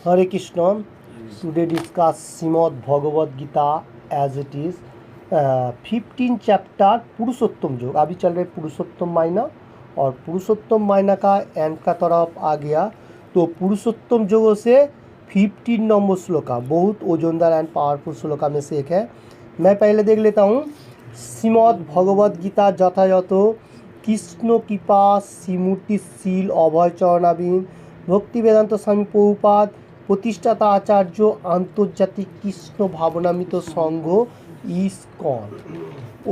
Hare Krishna. Today discuss Srimad Bhagavad Gita as it is. 15 chapter Purushottam योग. अभी चल रहे पुरुषोत्तम मायना और पुरुषोत्तम मायना का एंड का तरफ आ गया. तो पुरुषोत्तम योग से 15 नंबर श्लोका बहुत ओजनदार एंड पावरफुल श्लोका में से एक है. मैं पहले देख लेता हूँ. श्रीमद् भगवद गीता যথাযথ কৃষ্ণ কৃপা শ্রীমূর্তিশীল অভয় চরণাবিন ভক্তি বেদান্ত স্বামী প্রভুপাদ প্রতিষ্ঠাতা আচার্য আন্তর্জাতিক কৃষ্ণ ভাবনামিত সংঘ ইসকন.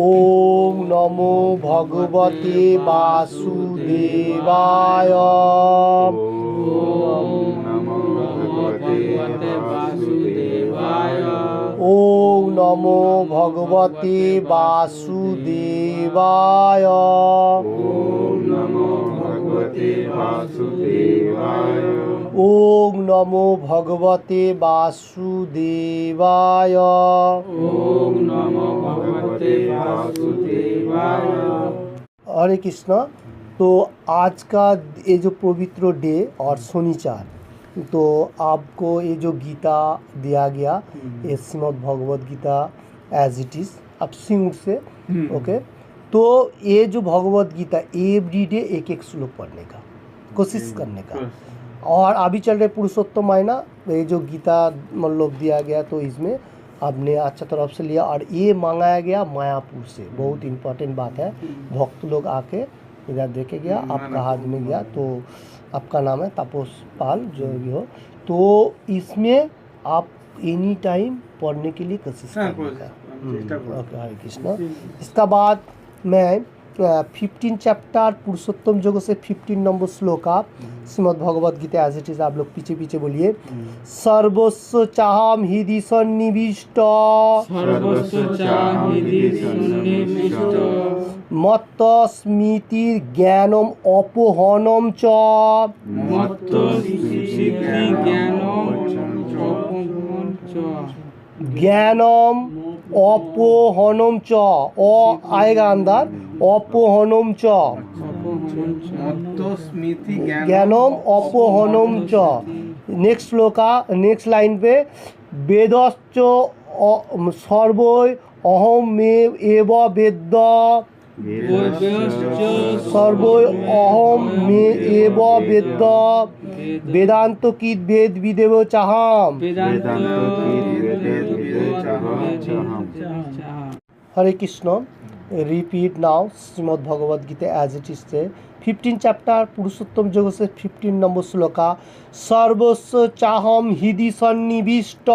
ওম নমো ভগবতে বাসুদেবায়. ওম নমো ভগবতে বাসুদেবায়. ওম নমো ভগবতে বাসুদেবায়. हरे कृष्णा. तो आज का ये जो पवित्र डे और शनिवार, तो आपको ये जो गीता दिया गया ये Shrimad Bhagavad Gita as it is आप सिंह से ओके. तो ये जो भगवद गीता एवरी डे एक एक श्लोक पढ़ने का कोशिश करने का. और अभी चल रहे पुरुषोत्तम मायना, ये जो गीता मतलब दिया गया तो इसमें आपने अच्छा तरफ से लिया और ये मंगाया गया मायापुर से. बहुत इम्पोर्टेंट बात है. भक्त लोग आके इधर देखे गया, आपका हाथ में गया. तो आपका नाम है तापस पाल जो भी हो. तो इसमें आप एनी टाइम पढ़ने के लिए कोशिश करेंगे. ओके हरे कृष्णा. इसका बाद मैं 15 चैप्टर पुरुषोत्तम योग से 15 नंबर श्लोका Shrimad Bhagavad Gita as it is. आप लोग पीछे पीछे बोलिए. सर्वस्व चाहम हृदि सन्निविष्ट मत्त स्मृतिर ज्ञानम अपोहनम च. ज्ञानम अपोहनम च. ओ आएगा अंदर. अपोहनम च. ज्ञानम अपोहनम च. नेक्स्ट श्लोका नेक्स्ट लाइन पे वेदश्च सर्वै अहम मे एव वेद. सर्वै अहम मे एव वेद. वेदांत की वेद विदेव चाहम. Hare Krishna. Repeat now Shrimad Bhagavad Gita as it is से 15 चैप्टर पुरुषोत्तम योग से 15 नंबर श्लोका. सर्वस्व चाहम हृदि सन्निविष्ट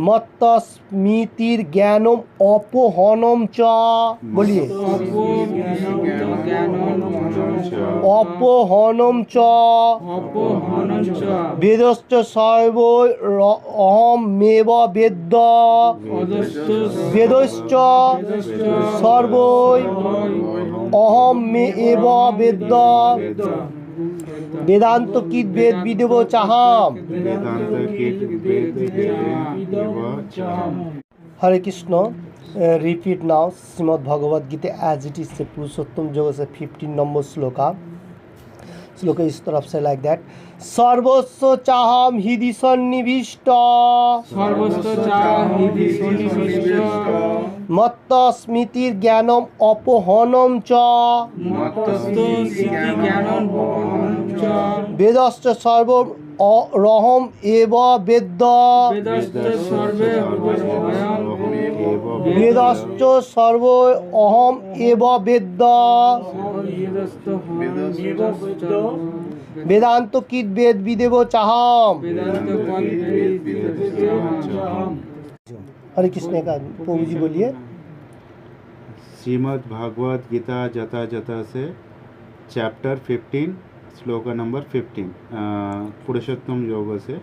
मत्त स्मृतिर ज्ञानम अपोहनम च. बोलिए अपोहनम च. वेदश्च सर्वै अहम मेव वेद. वेदश्च सर्वै अहम मे एव वेद. वेदांत की वेद विदेव चाहम. Hare Krishna. Repeat now Shrimad Bhagavad Gita as it is से पुरुषोत्तम योग से 15 नंबर श्लोका. श्लोक इस तरफ से लाइक दैट. सर्वस्व चाहम हृदि सन्निविष्ट मत्त स्मृतिर ज्ञानम अपोहनम च. वेदश्च सर्व रहम एव वेद. वेदश्च सर्व अहम एव वेद. वेदांत की वेद विदेव चाहम. हरे कृष्ण का प्रभु जी बोलिए. श्रीमद् भागवत गीता जता जता से चैप्टर 15 श्लोका नंबर 15 पुरुषोत्तम योग से.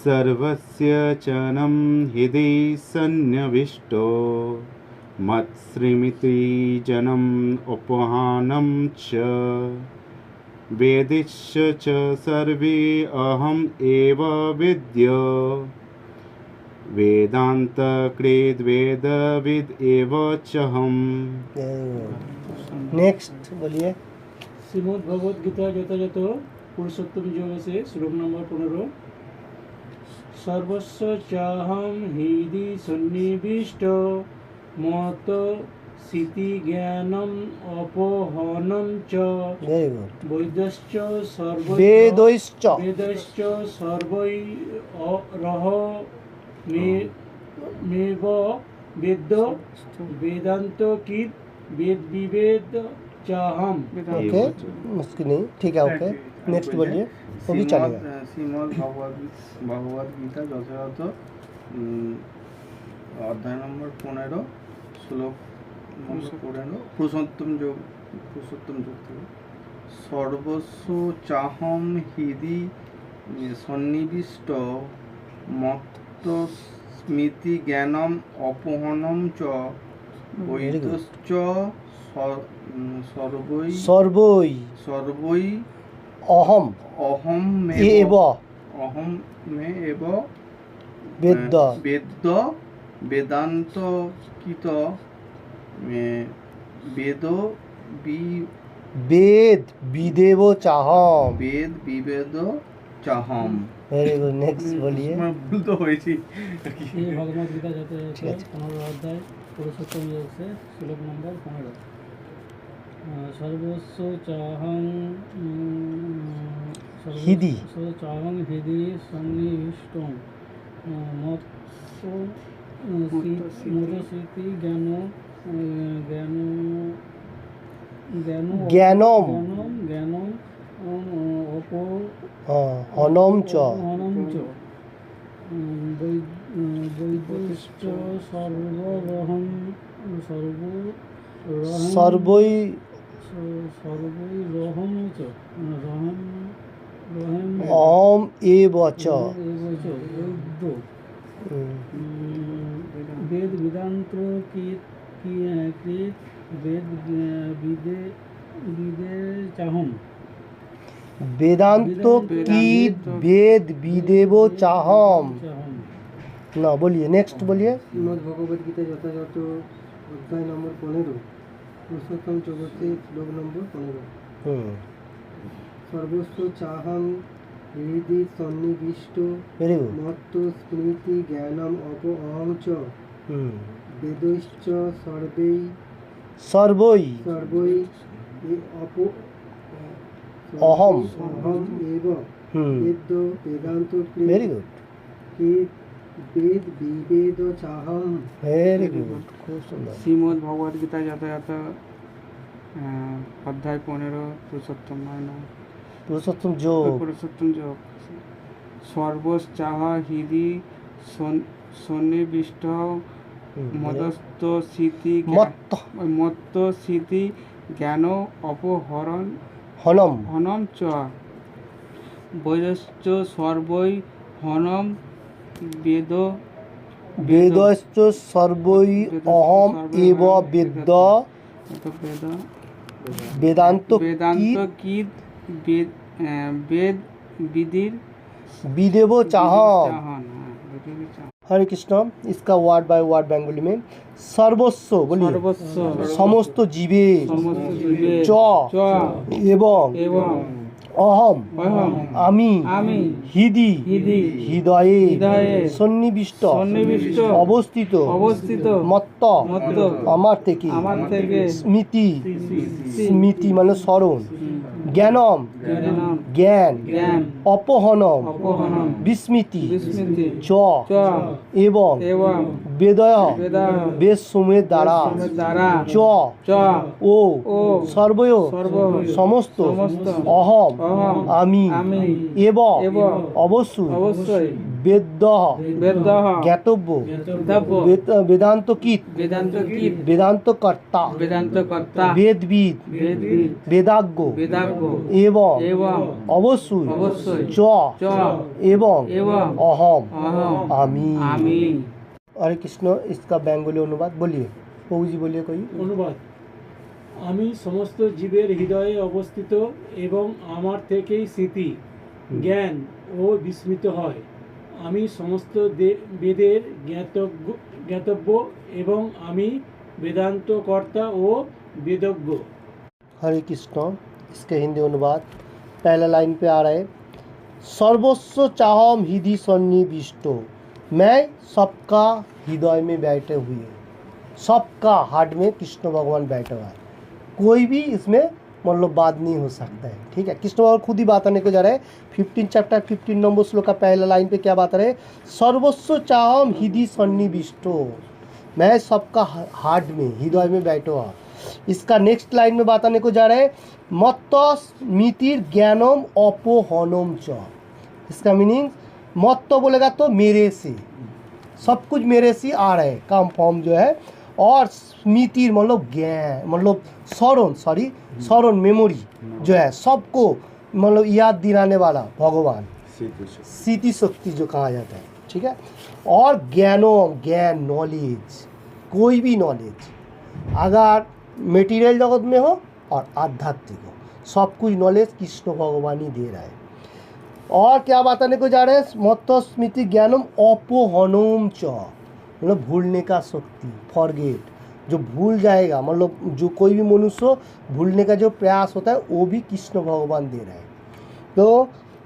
सर्वस्य चनं हृदि सन्निविष्टो मत्स्मृति जनम उपहानं च. वेदिश्च च सर्वे अहम एव विद्य. वेदांतकृद् वेदविद् एव चहम्। नेक्स्ट बोलिए। শ্রীমদ্ ভগবদ গীতা যথাযথ পুরুষোত্তম যোগ আছে শ্লোক নম্বর 15 সর্বস্ব চাহম হৃদি সন্নিবিষ্ট মত স্মৃতি জ্ঞানম অপহনম চ ভেরি গুড বৈদশ্চ সর্বৈ বেদৈশ্চ বেদশ্চ সর্বৈ রহ মেব বেদ্য वेदांत की वेद विवेद चाहम ओके मुश्किल नहीं ठीक है ओके नेक्स्ट बोलिए वो भी चलेगा শ্রীমদ্ ভগবদ গীতা যথাযথ অধ্যায় নম্বর 15 শ্লোক নম্বর 15 পুরুষোত্তম যোগ থেকে সর্বস্ব চাহম হৃদি সন্নিবিষ্ট মত্ত স্মৃতি জ্ঞানম অপহনম চ বৈদশ্চ सर्वै সর্বৈ अहम অহম एव অহম মে এব वेद বেদ্য বেদান্ত কিত বেদ বি वेद विदेव चाहम বেদ বিবেদ চাহম वेरी गुड नेक्स्ट बोलिए ভুল তো হয়েছি ये भगवद गीता जाते ठीक है। 15 अध्याय पुरुषोत्तम योग से श्लोक नंबर 15 सर्वस्व चाहं हृदि। चाहं हृदि सन्निविष्टं मोदस्मृति ज्ञानो ज्ञानम ज्ञानम अpo हाँ हनम च हनम च वैदश्च सर्वरहं सर्वै सर्वैरहं च रहं अहम एव च वैद्यो वेद वेदांत की वेद विदे चाहम वेदांत की वेद विदेव चाहम ना बोलिए नेक्स्ट बोलिए শ্রীমদ্ ভগবদ গীতা যথাযথ অধ্যায় নম্বর 15 পুরুষোত্তম জগতে শ্লোক নম্বর 15 সর্বস্ব চাহং হৃদি সন্নিবিষ্ট वेरी गुड মত্ত স্মৃতি জ্ঞানম অপহং চ বেদৈশ্চ সর্বৈ सर्वै সর্বৈ अहम অহম এব বেদ বেদান্ত वेरी गुड বেদ বিবেদ চাহম वेरी गुड खूब सुंदर শ্রীমদ্ ভগবদ গীতা যথাযথ অধ্যায় 15 পুরুষোত্তম पुरुषोत्तम जो পুরুষোত্তম যোগ সর্বশ্চাহা হৃদি সন্নিবিষ্ট মদস্থ স্মৃতি मत्त মত্ত স্মৃতি জ্ঞান অপহরণ हनम হনম চ বৈদশ্চ সর্বৈ হনম বেদ वेदश्च सर्वै अहम एव वेद বেদ वेदांत वेदांत की की वेद विदिर विदेव चाहम चाहन विदिर चाहन हरे कृष्ण इसका वर्ड बाय वर्ड बंगाली में सर्वस्व बोलिए सर्वस्व समस्त जीवे समस्त जीवे च च एवं एवं अहम अहम आमी आमी हृदि हृदि हृदये हृदये सन्निविष्ट सन्निविष्ट অবস্থিত অবস্থিত মত্ত মত্ত আমার থেকে স্মৃতি স্মৃতি মানে স্মরণ জ্ঞানম জ্ঞানম জ্ঞান জ্ঞান অপহনম অপহনম বিস্মৃতি বিস্মৃতি চ চ এবং এবং বেদয় বেদয় বেদ সমূহের দ্বারা দ্বারা চ চ ও ও সর্বয় সর্বয় সমস্ত সমস্ত অহম অহম আমি আমি এবং এবং অবশ্যই অবশ্যই বেদ্য বেদহ জ্ঞাতব্য ধাব্য বেদান্ত কীট বেদান্ত কি বেদান্ত কর্তা বেদান্ত কর্তা বেদবিদ বেদবিদ বেদাজ্ঞ বেদাজ্ঞ এবং এবং অবশ্যই অবশ্যই চ চ এবং এবং অহম अहम আমি আমি हरे कृष्ण इसका बेंगोली अनुवाद बोलिए प्रभु जी बोलिए कोई অনুবাদ আমি সমস্ত জীবের হৃদয়ে অবস্থিত এবং আমার থেকেই স্মৃতি জ্ঞান ও বিস্মৃত হয় আমি সমস্ত বেদের জ্ঞাতব্য এবং আমি বেদান্ত কর্তা ও বেদজ্ঞ हरे कृष्ण इसके हिंदी अनुवाद। पहला लाइन पे आ रहा है, सर्वस्व चाहम हृदय सन्निविष्टो, मैं सबका हृदय में बैठे हुए, सबका हार्ट में कृष्ण भगवान बैठे हुआ है, कोई भी इसमें मतलब बात नहीं हो सकता है। ठीक है, कृष्ण भगवान खुद ही बात करने को जा रहे हैं। 15 चैप्टर 15 नंबर श्लोक का पहला लाइन पे क्या बात रहे, सर्वस्व चाहम हृदय सन्निविष्टो, मैं सबका हार्ट में हृदय में बैठा हुआ। इसका नेक्स्ट लाइन में बात आने को जा रहा है, मत्त स्मृतिर ज्ञानम अपोहनम च। इसका मीनिंग मत्त बोलेगा तो मेरे से, सब कुछ मेरे से आ रहा है, काम फॉर्म जो है, और स्मृति मतलब ज्ञान मतलब स्मरण मेमोरी जो है, सबको मतलब याद दिलाने वाला भगवान, स्मृति शक्ति जो कहा जाता है। ठीक है, और ज्ञान नॉलेज, कोई भी नॉलेज अगर मेटीरियल जगत में हो और आध्यात्मिक हो, सब कुछ नॉलेज कृष्ण भगवान ही दे रहा है। और क्या बताने को जा रहे हैं, मत्त स्मृति ज्ञानम अपोहनम च, मतलब भूलने का शक्ति, फॉरगेट, जो भूल जाएगा, मतलब जो कोई भी मनुष्य भूलने का जो प्रयास होता है वो भी कृष्ण भगवान दे रहे हैं। तो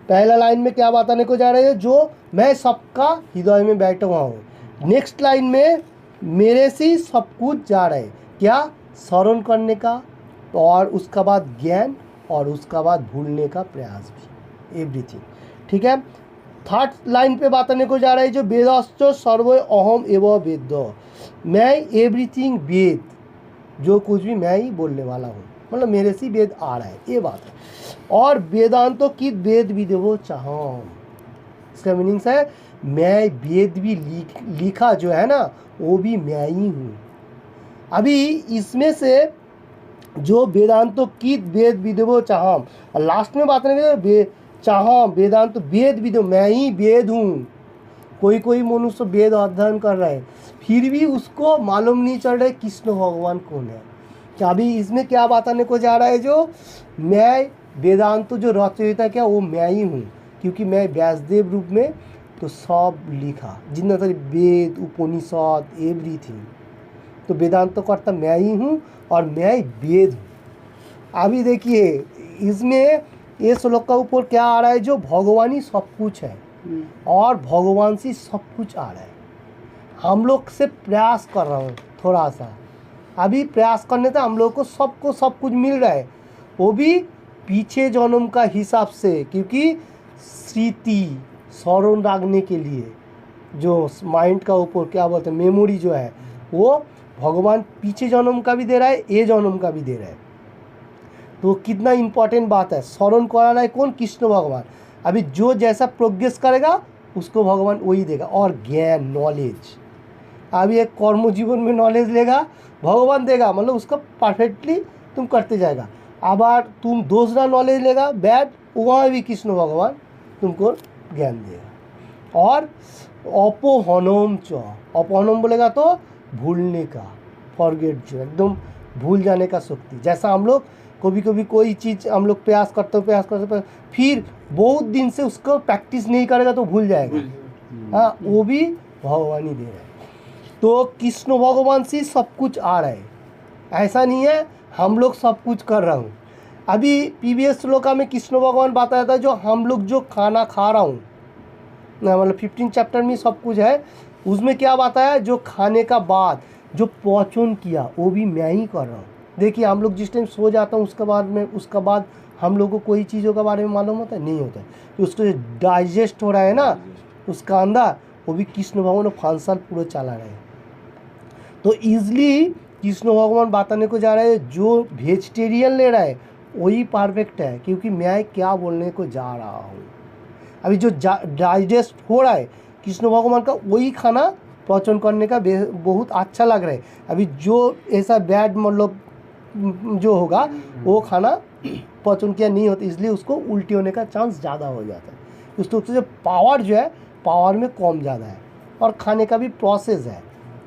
पहला लाइन में क्या बताने को जा रहे हैं, जो मैं सबका हृदय में बैठा हुआ हूँ। नेक्स्ट लाइन में मेरे से ही सब कुछ जा रहा है, क्या, स्मरण करने का, और उसका बाद ज्ञान, और उसका बाद भूलने का प्रयास भी, एवरीथिंग। ठीक है, थर्ड लाइन पे बात आने को जा रहा है, जो वेदाश्च सर्व अहम एवं वेद, मैं एवरीथिंग वेद, जो कुछ भी मैं ही बोलने वाला हूँ, मतलब मेरे से वेद आ रहा है, ये बात है। और वेदांतो की वेद विदेवो चाहम, इसका मीनिंग्स है मैं वेद भी लिखा जो है ना वो भी मैं ही हूँ। अभी इसमें से जो वेदांतो की वेद विदेवो चाहम, और लास्ट में बात नहीं चाहम वेदांत वेद विदेव, मैं ही वेद हूँ। कोई मनुष्य वेद अध्ययन कर रहा है फिर भी उसको मालूम नहीं चल रहा है कृष्ण भगवान कौन है। क्या अभी इसमें क्या बात आने को जा रहा है, जो मैं वेदांत जो रचयिता क्या वो मैं ही हूँ, क्योंकि मैं व्यासदेव रूप में तो सब लिखा, जितना सारे वेद उपनिषद एवरीथिंग, तो वेदांत करता मैं ही हूँ और मैं वेद हूँ। अभी देखिए इसमें ये श्लोक का ऊपर क्या आ रहा है, जो भगवान ही सब कुछ है और भगवान से सब कुछ आ रहा है। हम लोग से प्रयास कर रहा हूँ थोड़ा सा, अभी प्रयास करने से हम लोग को सब कुछ मिल रहा है, वो भी पीछे जन्म का हिसाब से, क्योंकि स्मृति स्मरण रखने के लिए जो माइंड का ऊपर क्या बोलते हैं मेमोरी जो है, वो भगवान पीछे जन्म का भी दे रहा है, ये जन्म का भी दे रहा है। तो कितना इम्पोर्टेंट बात है, स्मरण करा रहा है कौन, कृष्ण भगवान। अभी जो जैसा प्रोग्रेस करेगा उसको भगवान वही देगा। और ज्ञान नॉलेज, अभी एक कर्म जीवन में नॉलेज लेगा भगवान देगा, मतलब उसका परफेक्टली तुम करते जाएगा। अगर तुम दूसरा नॉलेज लेगा बैड, वहाँ भी कृष्ण भगवान तुमको ज्ञान देगा। और अपोहनम च, अपोहनम बोलेगा तो भूलने का, फॉरगेट, जो एकदम भूल जाने का शक्ति। जैसा हम लोग कभी कोई चीज़ हम लोग प्रयास करते फिर बहुत दिन से उसको प्रैक्टिस नहीं करेगा तो भूल जाएगा, हाँ, वो भी भगवान ही दे रहा है। तो कृष्ण भगवान से सब कुछ आ रहा है, ऐसा नहीं है हम लोग सब कुछ कर रहा हूँ। अभी प्रीवियस श्लोका में कृष्ण भगवान बताया था, जो हम लोग जो खाना खा रहा हूँ, मतलब 15 चैप्टर में सब कुछ है, उसमें क्या बताया, जो खाने का बाद जो पचन किया वो भी मैं ही कर रहा हूँ। देखिए हम लोग जिस टाइम सो जाता हूँ उसका बाद हम लोग को कोई चीज़ों के बारे में मालूम होता है, नहीं होता है। तो उसको डाइजेस्ट हो रहा है ना उसका अंदर, वो भी कृष्ण भगवान फंक्शन पूरा चला रहे हैं। तो ईजिली कृष्ण भगवान बताने को जा रहे हैं, जो वेजिटेरियन ले रहा है वही परफेक्ट है, क्योंकि मैं क्या बोलने को जा रहा हूँ। अभी जो डाइजेस्ट हो रहा है कृष्ण भगवान का, वही खाना पचन करने का बहुत अच्छा लग रहा है। अभी जो ऐसा बैड मतलब जो होगा वो खाना पचन किया नहीं होता, इसलिए उसको उल्टी होने का चांस ज़्यादा हो जाता है। उसको जो पावर जो है पावर में कम ज़्यादा है, और खाने का भी प्रोसेस है,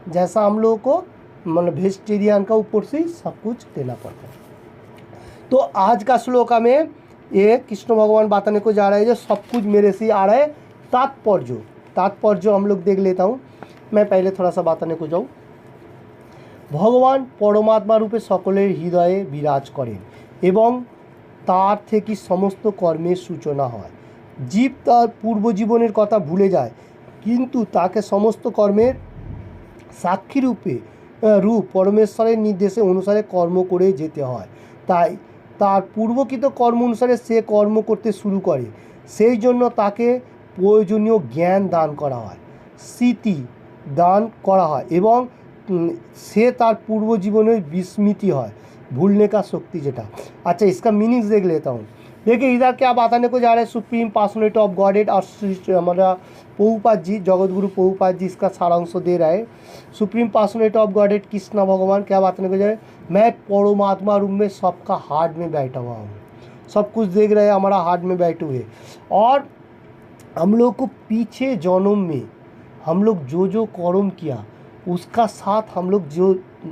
जैसा हम लोगों को मतलब वेजिटेरियन का ऊपर से सब कुछ देना पड़ता है। तो आज का श्लोका में ये कृष्ण भगवान बताने को जा रहे हैं, जो सब कुछ मेरे से आ रहा है। तात्पर्य हम लोग देख लेता हूँ। मैं पहले थोड़ा सा बताने को जाऊँ। भगवान परमात्मा रूपे सकलेर हृदये विराज करें এবং তার থেকে সমস্ত কর্মের সূচনা হয়। জীব তার পূর্বজীবনের কথা ভুলে যায়, কিন্তু তাকে সমস্ত কর্মের সাক্ষী রূপ পরমেশ্বরের নির্দেশে অনুসারে কর্ম করে যেতে হয়। তাই তার পূর্বকৃত কর্ম অনুসারে সে কর্ম করতে শুরু করে। সেই জন্য তাকে প্রয়োজনীয় জ্ঞান দান করা হয়, স্মৃতি दान करा है एवं से तार पूर्व जीवনের विस्मृति है, भूलने का शक्ति जेटा। अच्छा, इसका मीनिंग्स देख लेता हूँ। देखिए इधर क्या बताने को जा रहे हैं, सुप्रीम पर्सनैलिटी ऑफ गॉडेड और हमारा प्रभुपाद जी, जगत गुरु प्रभुपाद जी इसका सारांश दे रहा है। Supreme personality of godhead Krishna भगवान क्या बताने को जा रहे हैं, मैं परमात्मा रूम में सबका हार्ट में बैठा हुआ हूँ, सब कुछ देख रहे हैं, हमारा हार्ट में बैठे हुए। और हम लोग को पीछे जन्म में हम लोग जो जो कर्म किया उसका साथ हम लोग जो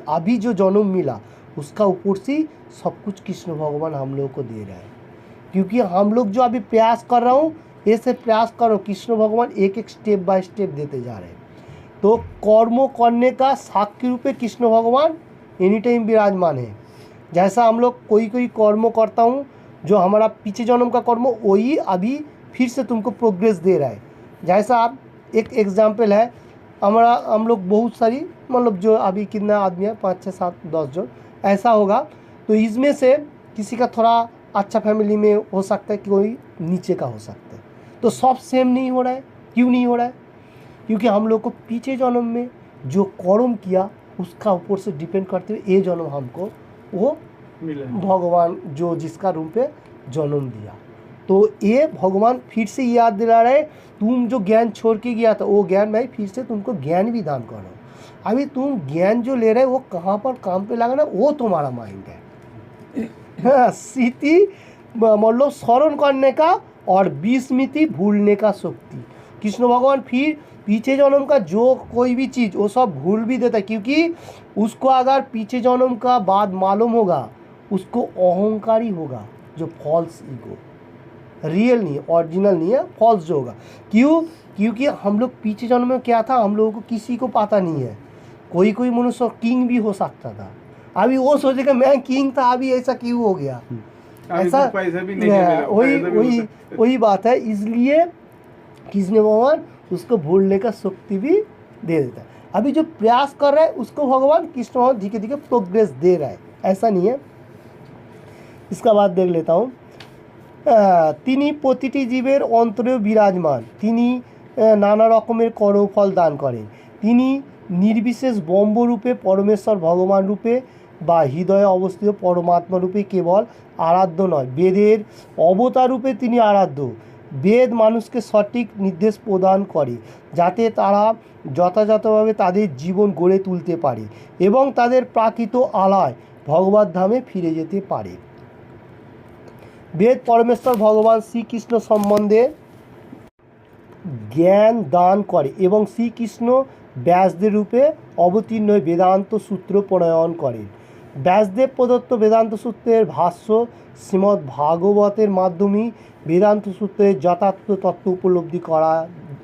अभी जो जन्म मिला उसका ऊपर से सब कुछ कृष्ण भगवान हम लोग को दे रहा है। क्योंकि हम लोग जो अभी प्रयास कर रहा हूँ, ऐसे प्रयास करो, कृष्ण भगवान एक एक स्टेप बाय स्टेप देते जा रहे हैं। तो कर्म करने का साक्षी रूप में कृष्ण भगवान एनी टाइम विराजमान है। जैसा हम लोग कोई कोई कर्म करता हूँ जो हमारा पीछे जन्म का कर्म, वही अभी फिर से तुमको प्रोग्रेस दे रहा है। जैसा आप एक एग्जाम्पल है, हमारा हम लोग बहुत सारी मतलब जो अभी कितना आदमी है, 5 6 7 10 जन ऐसा होगा, तो इसमें से किसी का थोड़ा अच्छा फैमिली में हो सकता है, कोई नीचे का हो सकता है। तो सब सेम नहीं हो रहा है। क्यों नहीं हो रहा है? क्योंकि हम लोग को पीछे जन्म में जो कर्म किया उसका ऊपर से डिपेंड करते हुए ये जन्म हमको वो भगवान जो जिसका रूप पे जन्म दिया। तो ये भगवान फिर से याद दिला रहे, तुम जो ज्ञान छोड़ के गया था वो ज्ञान भाई फिर से तुमको ज्ञान भी दान करो। अभी तुम ज्ञान जो ले रहे हो वो कहाँ पर काम पे लगाना, वो तुम्हारा माइंड है। स्मृति मतलब स्मरण करने का और विस्मृति भूलने का शक्ति। कृष्ण भगवान फिर पीछे जन्म का जो कोई भी चीज़ वो सब भूल भी देता है, क्योंकि उसको अगर पीछे जन्म का बाद मालूम होगा उसको अहंकारी होगा, जो फॉल्स ईगो, रियल नहीं, ओरिजिनल नहीं है, फॉल्स जो होगा। क्यों? क्योंकि हम लोग पीछे जन्म में क्या था हम लोगों को किसी को पता नहीं है। कोई कोई मनुष्य किंग भी हो सकता था, अभी वो सोचेगा मैं किंग था, अभी ऐसा क्यों हो गया, ऐसा पैसा भी नहीं है, वही बात है। इसलिए कृष्ण भगवान उसको भूलने का शक्ति भी दे देता है। अभी जो प्रयास कर रहा है उसको भगवान कृष्ण भगवान धीरे धीरे प्रोग्रेस दे रहा है, ऐसा नहीं है। इसका बात देख लेता हूँ। তিনি প্রতিটি জীবের অন্তরে বিরাজমান, তিনি নানা রকমের কর্মফল দান করেন, তিনি নির্বিশেষ ব্রহ্মরূপে পরমেশ্বর ভগবান রূপে বা হৃদয়ে অবস্থিত পরমাত্মা রূপে কেবল আরাধ্য নয়, বেদের অবতার রূপে তিনি আরাধ্য। বেদ মানুষকে সঠিক নির্দেশ প্রদান করে যাতে তারা যথাযথভাবে তাদের জীবন গড়ে তুলতে পারে এবং তাদের প্রাকৃত আলয় ভগবত ধামে ফিরে যেতে পারে। वेद परमेश्वर भगवान श्रीकृष्ण सम्बन्धे ज्ञान दान करे एवं श्रीकृष्ण व्यासदेव रूपे अवतीर्ण हये वेदांत सूत्र प्रणयन करें। व्यासदेव प्रदत्त वेदांत सूत्रेर भाष्य श्रीमद् भागवतेर माध्यमे वेदांत सूत्रेर यथार्थ तत्व उपलब्धि करा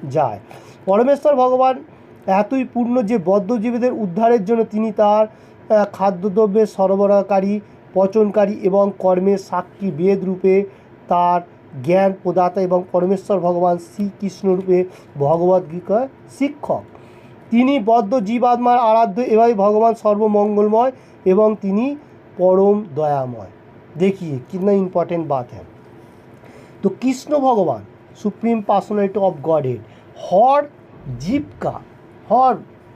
जाए। परमेश्वर भगवान एतई पूर्ण जे बद्धजीवीदेर उद्धारेर जन्य तिनि तार खाद्यद्रव्येर सरबराहकारी, पचनकारी एवं कर्मेर साक्षी वेद रूपे तार ज्ञान प्रदाता एवं परमेश्वर भगवान श्रीकृष्ण रूपे भगवद गीता शिक्षक। तिनी बद्ध जीवात्मार आराध्य एवं भगवान सर्वमंगलमय एवं तिनी परम दयामय। देखिए कितना इम्पोर्टेंट बात है। तो कृष्ण भगवान सुप्रीम पर्सनैलिटी ऑफ गॉडेड हर जीव का, हर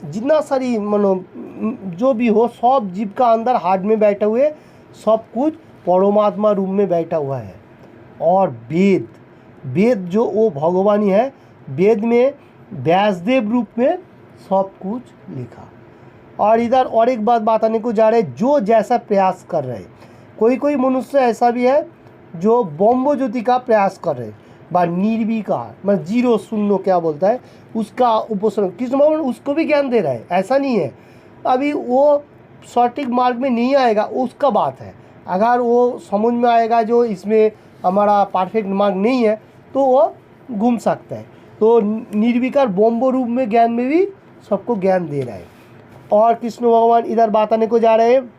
जितना सारी मनो जो भी हो सब जीव का अंदर हार्ट में बैठे हुए सब कुछ परमात्मा रूप में बैठा हुआ है। और वेद जो वो भगवान ही है, वेद में व्यासदेव रूप में सब कुछ लिखा। और इधर और एक बात बताने को जा रहे हैं, जो जैसा प्रयास कर रहे हैं, कोई कोई मनुष्य ऐसा भी है जो ब्रह्म ज्योति का प्रयास कर रहे हैं, बा निर्विकार मतलब जीरो शून्य क्या बोलता है उसका उपासना, कृष्ण भगवान उसको भी ज्ञान दे रहा है, ऐसा नहीं है। अभी वो सटीक मार्ग में नहीं आएगा उसका बात है, अगर वो समझ में आएगा जो इसमें हमारा परफेक्ट मार्ग नहीं है तो वो घूम सकता है। तो निर्विकार ब्रह्म रूप में ज्ञान में भी सबको ज्ञान दे रहा है। और कृष्ण भगवान इधर बताने को जा रहे हैं,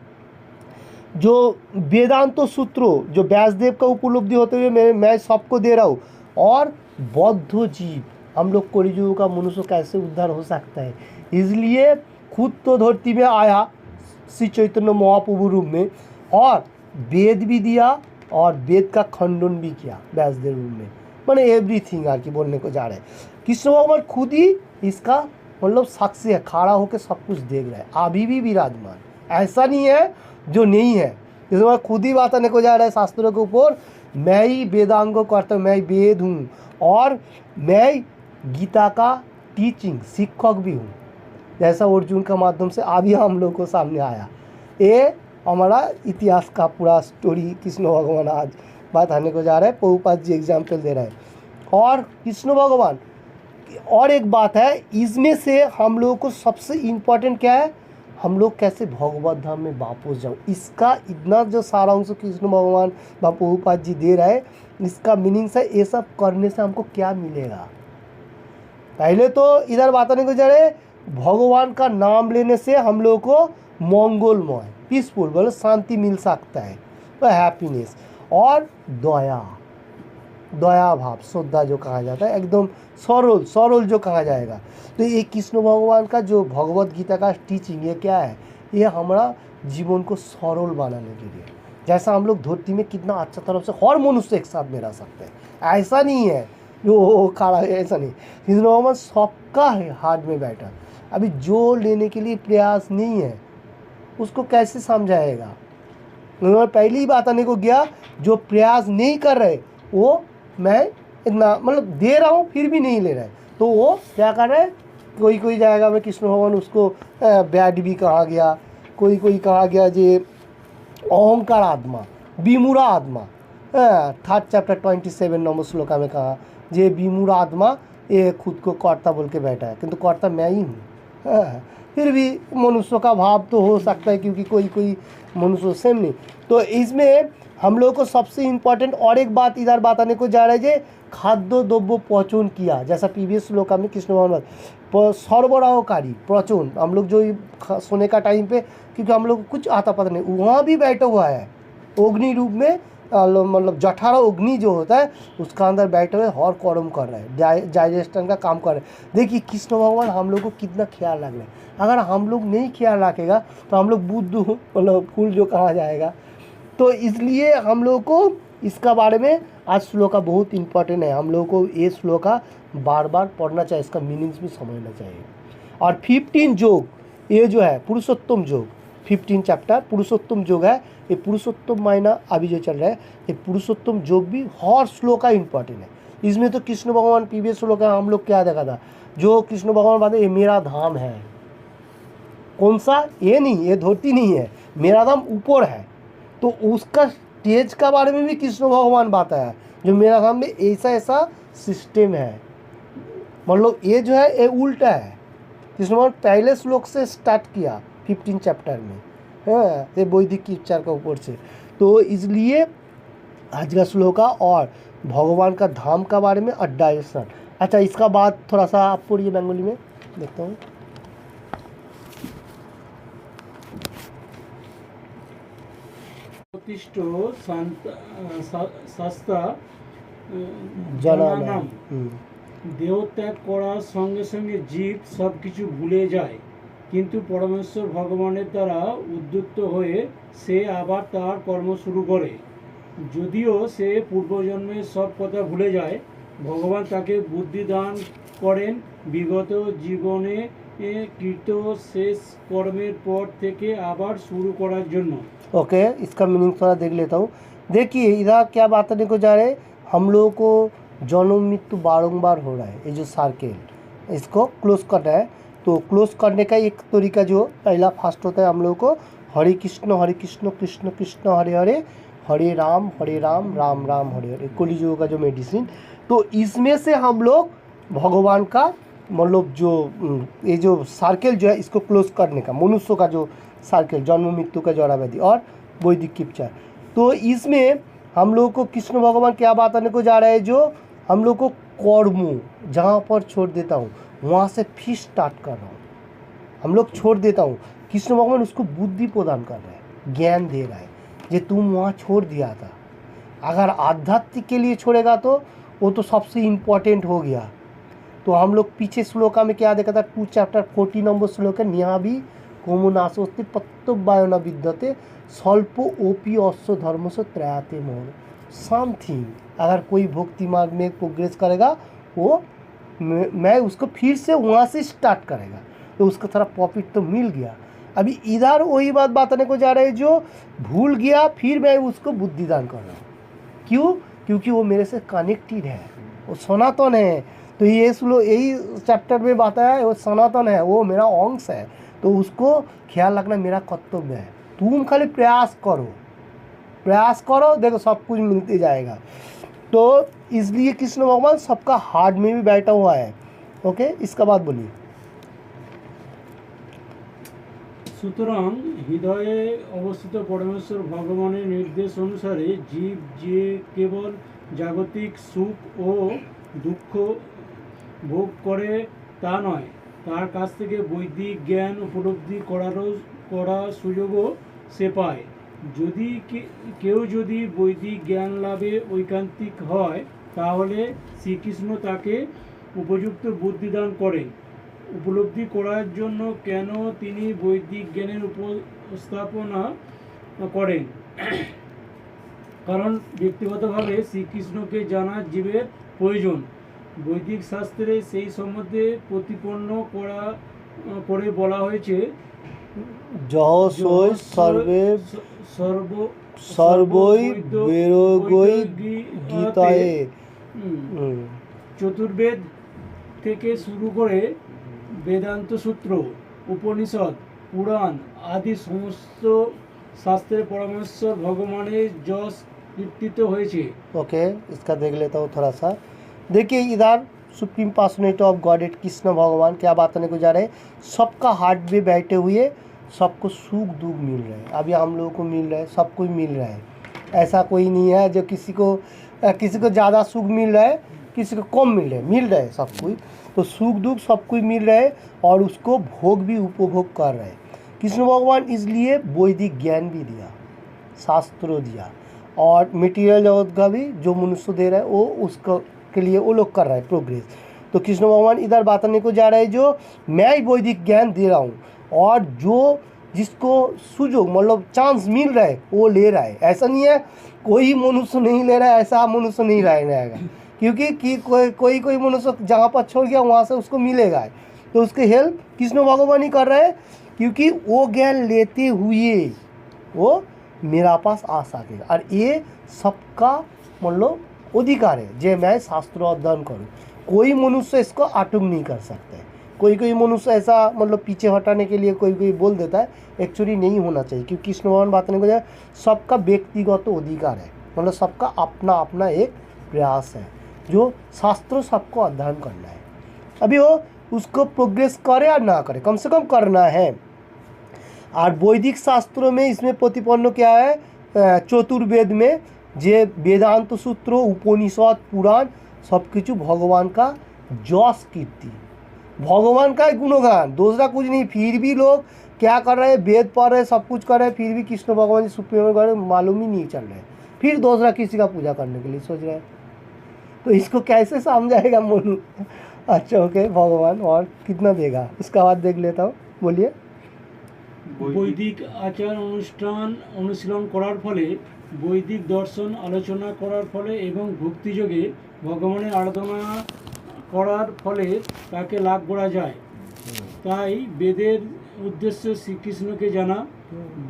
जो वेदांत सूत्रों जो व्यासदेव का उपलब्धि होते हुए मैं सबको दे रहा हूँ, और बौद्ध जीव हम लोग कलियुग का मनुष्य कैसे उद्धार हो सकता है। इसलिए खुद तो धरती में आया श्री चैतन्य महाप्रभु रूप में, और वेद भी दिया और वेद का खंडन भी किया व्यासदेव रूप में, मैंने एवरीथिंग की बोलने को जा रहे हैं। कृष्ण भगवान खुद ही इसका मतलब साक्षी है, खड़ा होकर सब कुछ देख रहा है, अभी भी विराजमान, ऐसा नहीं है जो नहीं है। इस बार खुद ही बताने को जा रहा है शास्त्रों के ऊपर, मैं ही वेदांगों करता हूँ, मैं वेद हूँ और मैं गीता का टीचिंग शिक्षक भी हूँ, जैसा अर्जुन का माध्यम से अभी हम लोग को सामने आया। ये हमारा इतिहास का पूरा स्टोरी कृष्ण भगवान आज बताने को जा रहा है। प्रभुपाद जी एग्जाम्पल दे रहे हैं। और कृष्ण भगवान और एक बात है, इसमें से हम लोगों को सबसे इम्पोर्टेंट क्या है, हम लोग कैसे भगवत धाम में वापस जाओ। इसका इतना जो सारांश कृष्ण भगवान व प्रभुपाद जी दे रहे हैं, इसका मीनिंग है ये सब करने से हमको क्या मिलेगा। पहले तो इधर बताने को जा रहे, भगवान का नाम लेने से हम लोगों को मंगलमय पीसफुल बोले शांति मिल सकता है, तो हैप्पीनेस और दया, दया भाव श्रद्धा जो कहा जाता है, एकदम सरल सरल जो कहा जाएगा। तो ये कृष्ण भगवान का जो भगवत गीता का टीचिंग ये क्या है, ये हमारा जीवन को सरल बनाने के लिए, जैसा हम लोग धरती में कितना अच्छा तरफ से हर मनुष्य एक साथ में रह सकते हैं, ऐसा नहीं है जो खड़ा है, ऐसा नहीं। कृष्ण भगवान सबका है हाथ में बैठा। अभी जो लेने के लिए प्रयास नहीं है उसको कैसे समझाएगा। उन्होंने पहली ही बात आने को गया, जो प्रयास नहीं कर रहे वो मैं इतना मतलब दे रहा हूँ फिर भी नहीं ले रहा है, तो वो क्या कर रहे हैं, कोई कोई जाएगा में कृष्ण भगवान उसको बैड भी कहा गया, कोई कोई कहा गया जे अहंकार आत्मा, विमूढ़ आत्मा। 3rd चैप्टर 27 नंबर श्लोका में कहा जे विमूढ़ आत्मा ये खुद को कर्ता बोल के बैठा है, किंतु कर्ता मैं ही हूँ। फिर भी मनुष्य का भाव तो हो सकता है, क्योंकि कोई कोई मनुष्य सेम नहीं। तो इसमें हम लोग को सबसे इम्पोर्टेंट और एक बात इधर बताने को जा रहा है, जे खाद्य द्रव्य प्रचुन किया, जैसा प्रीवियस श्लोका में कृष्ण भगवान सर्वराहकारी प्रचुन, हम लोग जो सोने का टाइम पे, क्योंकि हम लोग को कुछ आता पता नहीं, वहाँ भी बैठा हुआ है अग्नि रूप में, मतलब जठारा अग्नि जो होता है उसका अंदर बैठे हुए हर कर्म कर रहे हैं, डाइजेशन का काम कर रहे हैं। देखिए कृष्ण भगवान हम लोग को कितना ख्याल रख रहे हैं। अगर हम लोग नहीं ख्याल रखेगा तो हम लोग बुद्ध मतलब फूल जो कहा जाएगा। तो इसलिए हम लोग को इसका बारे में आज श्लोका बहुत इम्पोर्टेंट है, हम लोग को ये श्लोका बार बार पढ़ना चाहिए, इसका मीनिंग्स भी समझना चाहिए। और 15 योग ये जो है पुरुषोत्तम योग, 15 चैप्टर पुरुषोत्तम योग है। ये पुरुषोत्तम महीना अभी जो चल रहा है, ये पुरुषोत्तम योग भी हर श्लोका इम्पोर्टेंट है। इसमें तो कृष्ण भगवान प्रीवियस श्लोका हम लोग क्या देखा था, जो कृष्ण भगवान बात ये मेरा धाम है, कौन सा, ये नहीं, ये धरती नहीं है, मेरा धाम ऊपर है। तो उसका स्टेज का बारे में भी कृष्ण भगवान बताया, जो मेरा धाम में ऐसा ऐसा सिस्टम है, मतलब ये जो है ये उल्टा है। कृष्ण भगवान पहले श्लोक से स्टार्ट किया 15 चैप्टर में, है ये वैदिक की उपचार का ऊपर से। तो इसलिए आज का श्लोका और भगवान का धाम का बारे में और डायरेक्शन। अच्छा, इसका बाद थोड़ा सा आप पढ़िए बंगाली में, देखता हूँ। प्रतिष्ठ শাস্তা জানানাম। দেহত্যাগ করার সঙ্গে সঙ্গে জীব সব কিছু ভুলে যায়, কিন্তু পরমেশ্বর ভগবানের দ্বারা উদ্যুক্ত হয়ে সে আবার তার কর্ম শুরু করে। যদিও সে পূর্বজন্মের সব কথা ভুলে যায়, ভগবান তাকে বুদ্ধি দান করেন বিগত জীবনে কৃত শেষ কর্মের পর থেকে আবার শুরু করার জন্য। ओके, इसका मीनिंग थोड़ा देख लेता हूँ। देखिए इधर क्या बताने को जा रहे हैं, हम लोगों को जन्म मृत्यु बारंबार हो रहा है, ये जो सर्किल इसको क्लोज करना है। तो क्लोज करने का एक तरीका जो पहला फास्ट होता है, हम लोगों को हरे कृष्ण कृष्ण कृष्ण हरे हरे, हरे राम राम राम हरे हरे, कलियुग का जो मेडिसिन। तो इसमें से हम लोग भगवान का मतलब जो ये जो सर्किल जो है इसको क्लोज करने का, मनुष्य का जो सर्किल जन्म मृत्यु का जड़ा व्याधि और वैदिक की उपचार। तो इसमें हम लोग को कृष्ण भगवान क्या बताने को जा रहा है, जो हम लोग को कर्म जहाँ पर छोड़ देता हूँ वहाँ से फिर स्टार्ट कर रहा हूँ, हम लोग छोड़ देता हूँ। कृष्ण भगवान उसको बुद्धि प्रदान कर रहे हैं, ज्ञान दे रहा है। जे तुम वहाँ छोड़ दिया था। अगर आध्यात्मिक के लिए छोड़ेगा तो वो तो सबसे इम्पोर्टेंट हो गया। तो हम लोग पीछे श्लोका में क्या देखा था, 2 चैप्टर 40 नंबर श्लोक है, निहाभी कोमो नाशोस्ति पत्तवायन विद्यते स्वल्प ओपी अश्व धर्म से त्रयाते मोहन समथिंग। अगर कोई भक्ति मार्ग में प्रोग्रेस करेगा वो मैं उसको फिर से वहाँ से स्टार्ट करेगा, तो उसको थोड़ा प्रॉफिट तो मिल गया। अभी इधर वही बात बताने को जा रहे हैं, जो भूल गया फिर मैं उसको बुद्धिदान कर रहा हूँ। क्यों? क्योंकि वो मेरे से कनेक्टेड है, वो सनातन है। तो ये श्लोक यही चैप्टर में बताया है, वो सनातन है, वो मेरा अंश है, तो उसको ख्याल रखना मेरा कर्तव्य है। तुम खाली प्रयास करो, देखो सब कुछ मिलते जाएगा। तो इसलिए कृष्ण भगवान सबका हार्ट में भी बैठा हुआ है। ओके, इसका बात बोलिए। সুতরাং হৃদয়ে অবস্থিত পরমেশ্বর ভগবানের নির্দেশ অনুসারে জীব যে কেবল জাগতিক সুখ ও দুঃখ ভোগ করে তা নয়, তার কাছ থেকে বৈদিক জ্ঞান উপলব্ধি করার সুযোগও সে পায়। যদি কেউ যদি বৈদিক জ্ঞান লাভে ঐকান্তিক হয়, তাহলে শ্রীকৃষ্ণ তাকে উপযুক্ত বুদ্ধিদান করেন। উপলব্ধি করার জন্য কেন তিনি বৈদিক জ্ঞানের উপস্থাপনা করেন, কারণ ব্যক্তিগতভাবে শ্রীকৃষ্ণকে জানা জীবের প্রয়োজন। বৈদিক শাস্ত্রে সেই সম্বন্ধে প্রতিপন্ন করে বলা হয়েছে, জহসৈ সর্বে সর্বৈ বেরোগৈ গীতায়ে। চতুর্বেদ থেকে শুরু করে বেদান্ত সূত্র, উপনিষদ, পুরাণ আদি সমস্ত শাস্ত্রে পরমেশ্বর ভগবানের যশ কীর্তিত হয়েছে। ओके, इसका देख लेता हूँ थोड़ा सा। देखिए इधर supreme personality of godhead Krishna भगवान क्या बात करने को जा रहे हैं। सबका हार्ट में बैठे हुए सबको सुख दुख मिल रहा है। अभी हम लोगों को मिल रहा है, सबको मिल रहा है। ऐसा कोई नहीं है जो किसी को ज़्यादा सुख मिल रहा है, किसी को कम मिल रहा है सब कुछ। तो सुख दुख सब कुछ मिल रहा है और उसको भोग भी उपभोग कर रहे हैं कृष्ण भगवान। इसलिए वैदिक ज्ञान भी दिया, शास्त्रों दिया, और मटेरियल जगत का भी जो मनुष्य दे रहा है वो उसको के लिए वो लोग कर रहा है प्रोग्रेस। तो कृष्ण भगवान इधर बात करने को जा रहे हैं, जो मैं वैदिक ज्ञान दे रहा हूँ और जो जिसको सुजोग मतलब चांस मिल रहा है वो ले रहा है। ऐसा नहीं है कोई मनुष्य नहीं ले रहा है, ऐसा मनुष्य नहीं रहेगा, क्योंकि कोई मनुष्य जहाँ पर छोड़ गया वहाँ से उसको मिलेगा। तो उसके हेल्प कृष्ण भगवान ही कर रहे हैं, क्योंकि वो ज्ञान लेते हुए वो मेरा पास आ सकेगा। और ये सबका मतलब अधिकार है जो मैं शास्त्र अध्ययन करूँ। कोई मनुष्य इसको आटुक नहीं कर सकते। कोई मनुष्य ऐसा मतलब पीछे हटाने के लिए कोई बोल देता है, एक्चुअली नहीं होना चाहिए। क्योंकि कृष्ण भगवान बात करने को जाए सबका व्यक्तिगत अधिकार है, मतलब सबका अपना अपना एक प्रयास है जो शास्त्र सबको अध्ययन करना है। अभी वो उसको प्रोग्रेस करे या ना करे, कम से कम करना है। और वैदिक शास्त्रों में इसमें प्रतिपन्न क्या है, चतुर्वेद में जे वेदांत सूत्र, उपनिषद, पुराण सब कुछ भगवान का जस कीर्ति, भगवान का गुणगान, दूसरा कुछ नहीं। फिर भी लोग क्या कर रहे हैं, वेद पढ़ रहे हैं, सब कुछ कर रहे हैं, फिर भी कृष्ण भगवान जी सुप्रीम मालूम ही नहीं चल रहे, फिर दूसरा किसी का पूजा करने के लिए सोच रहे हैं। तो इसको कैसे समझाएगा मनु? अच्छा ओके, भगवान और कितना देगा उसका बाद देख लेता हूँ, बोलिए। বৈদিক আচার অনুষ্ঠান অনুশীলন করার ফলে, বৈদিক দর্শন আলোচনা করার ফলে এবং ভক্তিযোগে ভগবানের আরাধনা করার ফলে তাকে লাভ করা যায়। তাই বেদের উদ্দেশ্য শ্রীকৃষ্ণকে জানা।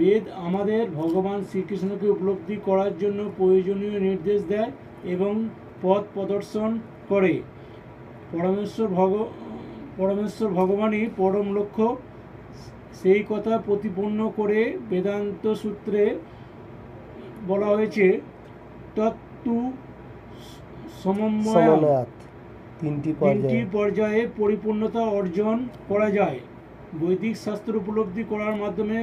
বেদ আমাদের ভগবান শ্রীকৃষ্ণকে উপলব্ধি করার জন্য প্রয়োজনীয় নির্দেশ দেয় এবং পথ প্রদর্শন করে। পরমেশ্বর ভগবানই পরম লক্ষ্য, সেই কথা প্রতিপন্ন করে বেদান্ত সূত্রে বলা হয়েছে, তত্ত্ব সমন্বয়াৎ তিনটি পর্যায়ে পরিপূর্ণতা অর্জন করা যায়। বৈদিক শাস্ত্র উপলব্ধি করার মাধ্যমে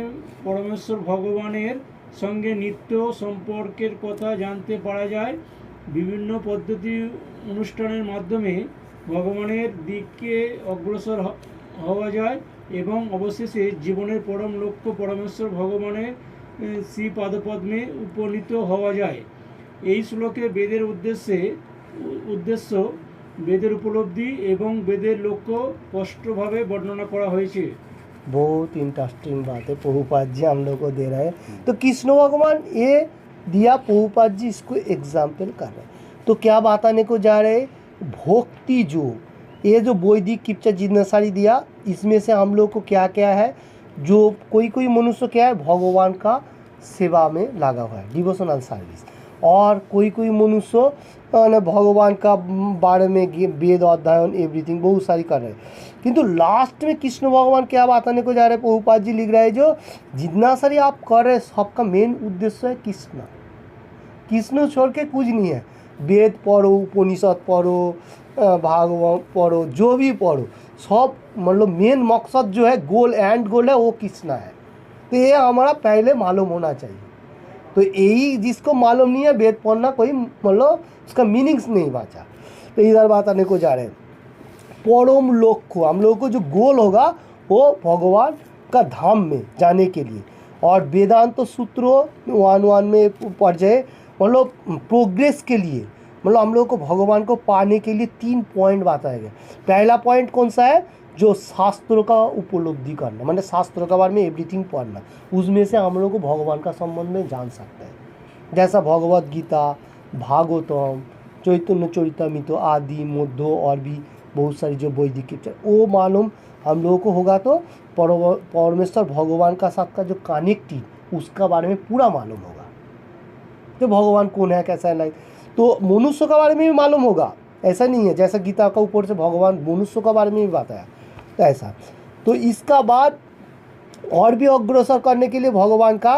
পরমেশ্বর ভগবানের সঙ্গে নিত্য সম্পর্কের কথা জানতে পারা যায়। বিভিন্ন পদ্ধতি অনুষ্ঠানের মাধ্যমে ভগবানের দিকে অগ্রসর হওয়া যায় এবং অবশেষে জীবনের পরম লক্ষ্য পরমেশ্বর ভগবানের শ্রী পাদপদ্মে উপনীত হওয়া যায়। এই শ্লোকে বেদের উদ্দেশ্য, বেদের উপলব্ধি এবং বেদের লক্ষ্য স্পষ্টভাবে বর্ণনা করা হয়েছে। बहुत इंटरेस्टिंग बात है, प्रभुपाद जी हम लोग को दे रहे हैं। तो कृष्ण भगवान ये दिया, प्रभुपाद जी इसको एग्जाम्पल कर रहे हैं। तो क्या बताने को जा रहे हैं, भक्ति जो ये जो वैदिक किप्चा जिज्ञासारी दिया, इसमें से हम लोग को क्या क्या है, जो कोई मनुष्य क्या है भगवान का सेवा में लगा हुआ है, डिवोशनल सर्विस, और कोई मनुष्य भगवान का बारे में वेद अध्ययन एवरीथिंग बहुत सारी कर रहे हैं। किंतु लास्ट में कृष्ण भगवान क्या बताने को जा रहे हैं, प्रभुपाद जी लिख रहे हैं जो जिज्ञासारी आप कर रहे हैं सबका मेन उद्देश्य है कृष्ण छोड़ के कुछ नहीं है। वेद पढ़ो, उपनिषद पढ़ो, भागवत पढ़ो, जो भी पढ़ो, सब मतलब मेन मकसद जो है, गोल एंड गोल है वो कृष्ण है। तो ये हमारा पहले मालूम होना चाहिए। तो यही जिसको मालूम नहीं है, वेद पढ़ना कोई मतलब उसका मीनिंग्स नहीं बचा। तो इधर बात आने को जा रहे हैं, परम लक्ष्य हम लोगों को जो गोल होगा वो भगवान का धाम में जाने के लिए। और वेदांत सूत्रों 1:1 में पढ़ जाए, मतलब प्रोग्रेस के लिए, मतलब हम लोग को भगवान को पाने के लिए 3 पॉइंट बताया गया। पहला पॉइंट कौन सा है, जो शास्त्रों का उपलब्धि करना, मतलब शास्त्रों के बारे में एवरीथिंग पढ़ना, उसमें से हम लोग को भगवान का संबंध में जान सकते हैं। जैसा भगवत गीता, भागवतम, चैतन्य चरितामृत आदि, मध्य और भी बहुत सारी जो वैदिक किप्चा, वो मालूम हम लोगों को होगा तो परमेश्वर भगवान का साथ का जो कनेक्टिव, उसका बारे में पूरा मालूम होगा, तो भगवान कौन है, कैसा है, लाइक तो मनुष्य के बारे में भी मालूम होगा। ऐसा नहीं है जैसा गीता का ऊपर से भगवान मनुष्य के बारे में भी बताया ऐसा। तो इसका बाद और भी अग्रसर करने के लिए भगवान का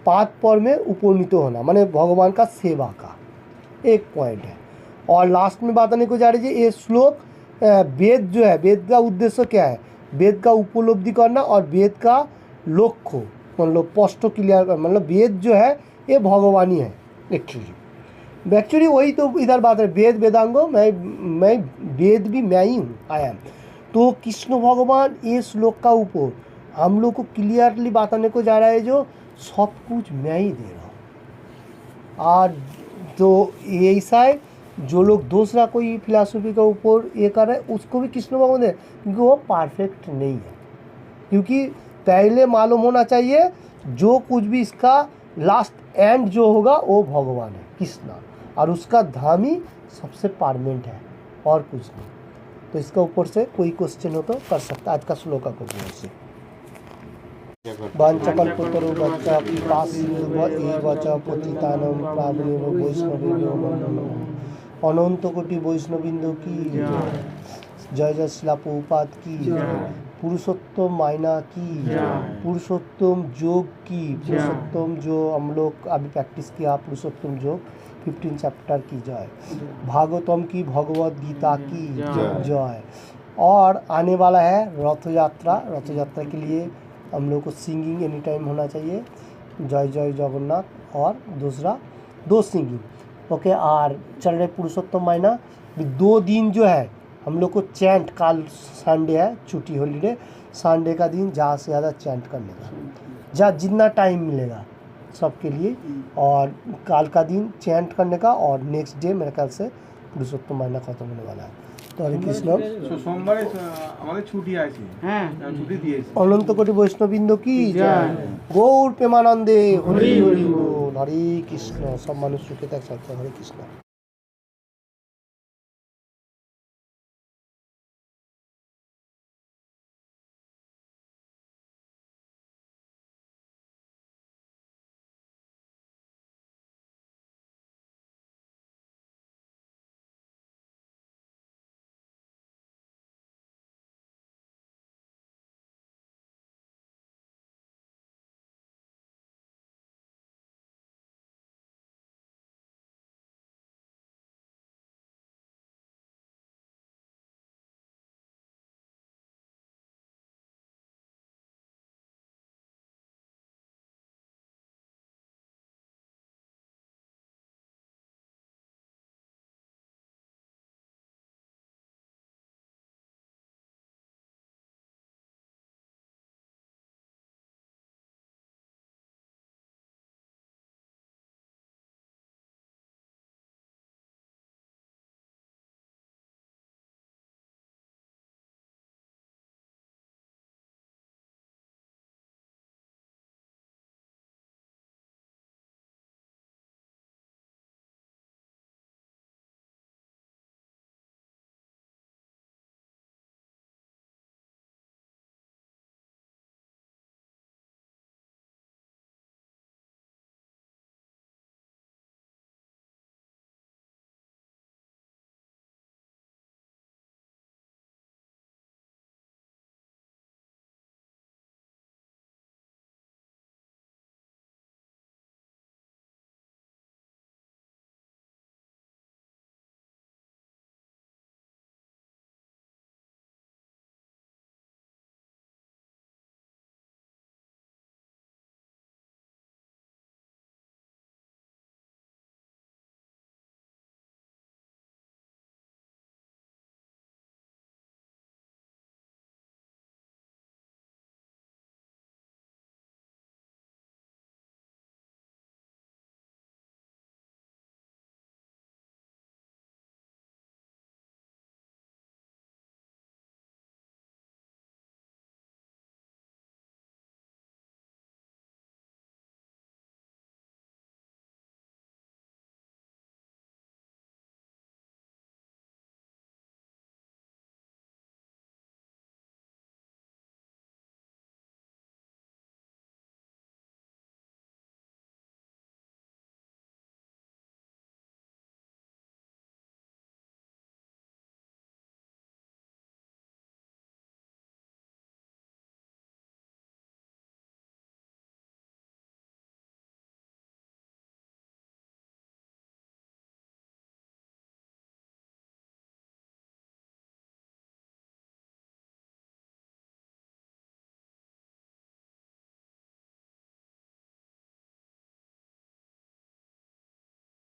पाद पर में उपनीत होना, माने भगवान का सेवा का एक पॉइंट है। और लास्ट में बताने को जा रही है, ये श्लोक वेद जो है, वेद का उद्देश्य क्या है, वेद का उपलब्धि करना और वेद का लक्ष्य मतलब स्पष्ट क्लियर, मतलब वेद जो है ये भगवान ही है एक्चुअली वही तो इधर बात है, वेद वेदांगो, मैं वेद भी मैं ही हूँ, आई एम। तो कृष्ण भगवान ये श्लोक का ऊपर हम लोग को क्लियरली बताने को जा रहा है जो सब कुछ मैं ही दे रहा हूँ। और तो ऐसा है जो लोग दूसरा कोई फिलॉसफी के ऊपर ये कर रहे हैं, उसको भी कृष्ण भगवान दे, क्योंकि वो परफेक्ट नहीं है। क्योंकि पहले मालूम होना चाहिए जो कुछ भी इसका लास्ट एंड जो होगा वो भगवान है, कृष्ण, और उसका धाम ही सबसे परमानेंट है और कुछ नहीं। तो इसका ऊपर से कोई क्वेश्चन हो तो कर सकता है आज का श्लोक को ऊपर से। वाञ्छकल्पतरु बच्चा कृपासिन्धुभ्य पतितानां पावनेभ्यो वैष्णवेभ्यो नमो नमः। अनंत कोटि वैष्णवबृंद की जय जय शिला प्रभुपाद की, पुरुषोत्तम मायना की, पुरुषोत्तम योग की, पुरुषोत्तम जो हम लोग अभी प्रैक्टिस किया पुरुषोत्तम योग 15 चैप्टर की जय, भागवतम की, भगवत गीता की जय। और आने वाला है रथ यात्रा, रथ यात्रा के लिए हम लोग को सिंगिंग एनी टाइम होना चाहिए, जय जय जगन्नाथ, और दूसरा 2 सिंगिंग, ओके। और चल रहे पुरुषोत्तम महीना 2 दिन जो है हम लोग को चैंट, काल संडे है छुट्टी हॉलीडे, संडे का दिन ज़्यादा से ज़्यादा चैंट करने का, जितना टाइम मिलेगा सबके लिए, और काल का दिन चैंट करने का, और नेक्स्ट डे मेरे ख्याल से पुरुषोत्तम महीना खत्म होने वाला है। तो हरे कृष्ण, সোমবারে আমাদের ছুটি আছে, হ্যাঁ ছুটি দিয়েছে। अनंत कोटि वैष्णवबृंद की जय, गौर प्रेमानंदे हरि हरि बोल, हरे कृष्ण। सब मनुष्य के तक हरे कृष्ण।